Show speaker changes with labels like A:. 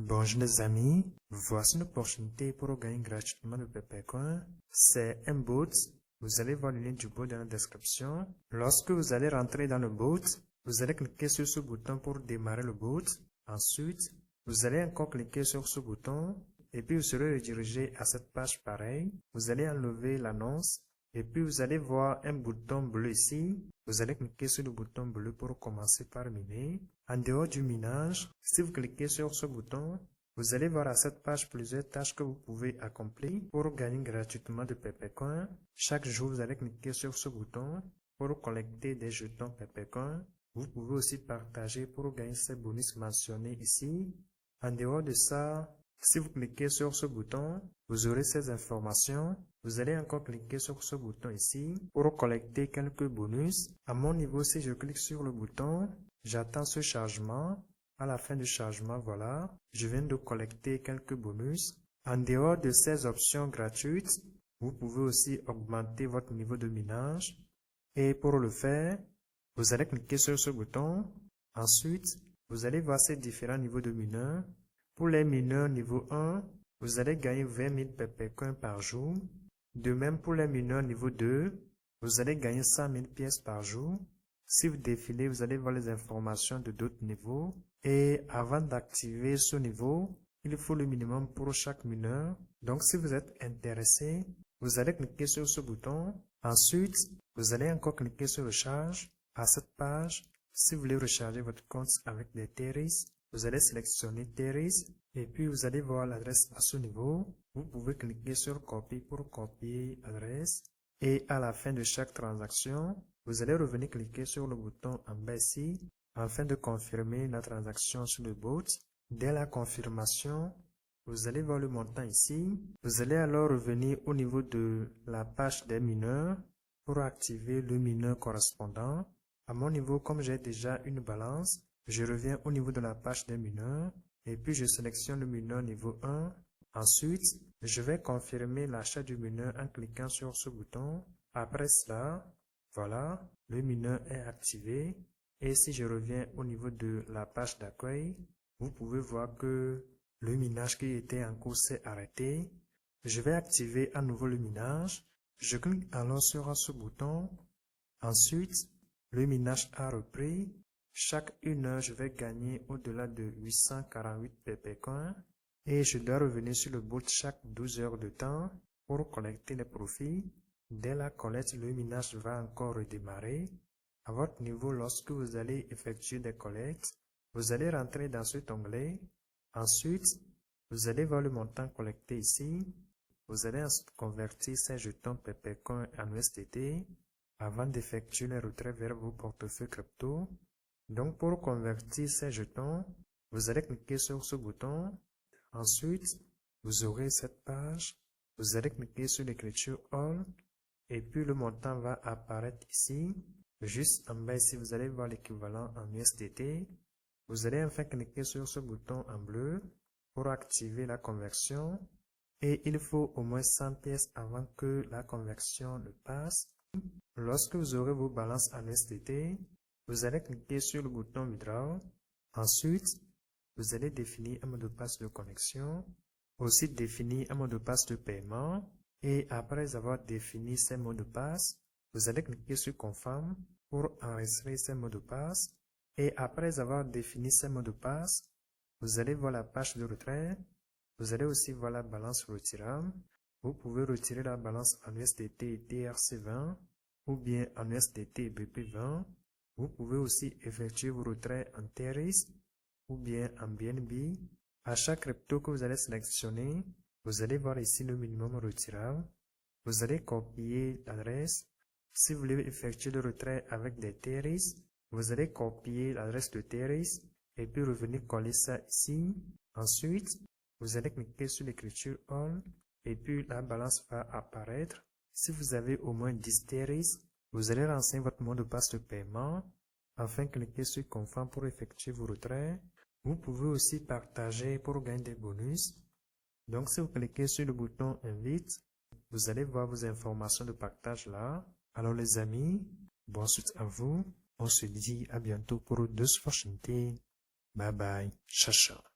A: Bonjour les amis, voici une opportunité pour gagner gratuitement le PepeCoin. C'est un bot, vous allez voir le lien du bot dans la description. Lorsque vous allez rentrer dans le bot, vous allez cliquer sur ce bouton pour démarrer le bot. Ensuite, vous allez encore cliquer sur ce bouton et puis vous serez redirigé à cette page pareille. Vous allez enlever l'annonce et puis vous allez voir un bouton bleu ici. Vous allez cliquer sur le bouton bleu pour commencer par miner. En dehors du minage, si vous cliquez sur ce bouton, vous allez voir à cette page plusieurs tâches que vous pouvez accomplir pour gagner gratuitement de PepeCoin. Chaque jour, vous allez cliquer sur ce bouton pour collecter des jetons PepeCoin. Vous pouvez aussi partager pour gagner ces bonus mentionnés ici. En dehors de ça, si vous cliquez sur ce bouton, vous aurez ces informations. Vous allez encore cliquer sur ce bouton ici pour collecter quelques bonus. À mon niveau, si je clique sur le bouton, j'attends ce chargement. À la fin du chargement, voilà, je viens de collecter quelques bonus. En dehors de ces options gratuites, vous pouvez aussi augmenter votre niveau de minage. Et pour le faire, vous allez cliquer sur ce bouton. Ensuite, vous allez voir ces différents niveaux de mineurs. Pour les mineurs niveau 1, vous allez gagner 20 000 PepeCoin par jour. De même pour les mineurs niveau 2, vous allez gagner 100 000 pièces par jour. Si vous défilez, vous allez voir les informations de d'autres niveaux. Et avant d'activer ce niveau, il faut le minimum pour chaque mineur. Donc si vous êtes intéressé, vous allez cliquer sur ce bouton. Ensuite, vous allez encore cliquer sur Recharge. À cette page, si vous voulez recharger votre compte avec des Theris, vous allez sélectionner Theris et puis vous allez voir l'adresse à ce niveau. Vous pouvez cliquer sur Copier pour copier l'adresse. Et à la fin de chaque transaction, vous allez revenir cliquer sur le bouton en bas ici afin de confirmer la transaction sur le bot. Dès la confirmation, vous allez voir le montant ici. Vous allez alors revenir au niveau de la page des mineurs pour activer le mineur correspondant. À mon niveau, comme j'ai déjà une balance, je reviens au niveau de la page des mineurs et puis je sélectionne le mineur niveau 1. Ensuite, je vais confirmer l'achat du mineur en cliquant sur ce bouton. Après cela, voilà, le mineur est activé. Et si je reviens au niveau de la page d'accueil, vous pouvez voir que le minage qui était en cours s'est arrêté. Je vais activer à nouveau le minage. Je clique alors sur ce bouton. Ensuite, le minage a repris. Chaque 1 heure, je vais gagner au-delà de 848 PepeCoin. Et je dois revenir sur le bot chaque 12 heures de temps pour collecter les profits. Dès la collecte, le minage va encore redémarrer. À votre niveau, lorsque vous allez effectuer des collectes, vous allez rentrer dans cet onglet. Ensuite, vous allez voir le montant collecté ici. Vous allez ensuite convertir ces jetons PepeCoin en USDT avant d'effectuer les retraits vers vos portefeuilles crypto. Donc, pour convertir ces jetons, vous allez cliquer sur ce bouton. Ensuite, vous aurez cette page. Vous allez cliquer sur l'écriture All et puis le montant va apparaître ici. Juste en bas ici, vous allez voir l'équivalent en USDT. Vous allez enfin cliquer sur ce bouton en bleu pour activer la conversion. Et il faut au moins 100 pièces avant que la conversion ne passe. Lorsque vous aurez vos balances en USDT, vous allez cliquer sur le bouton Withdraw. Ensuite, vous allez définir un mot de passe de connexion. Aussi définir un mot de passe de paiement. Et après avoir défini ces mots de passe, vous allez cliquer sur Confirm pour enregistrer ces mots de passe. Et après avoir défini ces mots de passe, vous allez voir la page de retrait. Vous allez aussi voir la balance retirable. Vous pouvez retirer la balance en USDT TRC20 ou bien en USDT BP20. Vous pouvez aussi effectuer vos retraits en Theris ou bien en BNB. À chaque crypto que vous allez sélectionner, vous allez voir ici le minimum retirable. Vous allez copier l'adresse. Si vous voulez effectuer le retrait avec des Theris, vous allez copier l'adresse de Theris et puis revenir coller ça ici. Ensuite, vous allez cliquer sur l'écriture All et puis la balance va apparaître. Si vous avez au moins 10 Theris, vous allez renseigner votre mot de passe de paiement. Enfin, cliquez sur Confirm pour effectuer vos retraits. Vous pouvez aussi partager pour gagner des bonus. Donc, si vous cliquez sur le bouton Invite, vous allez voir vos informations de partage là. Alors les amis, bonne suite à vous. On se dit à bientôt pour d'autres opportunités. Bye bye. Ciao, ciao.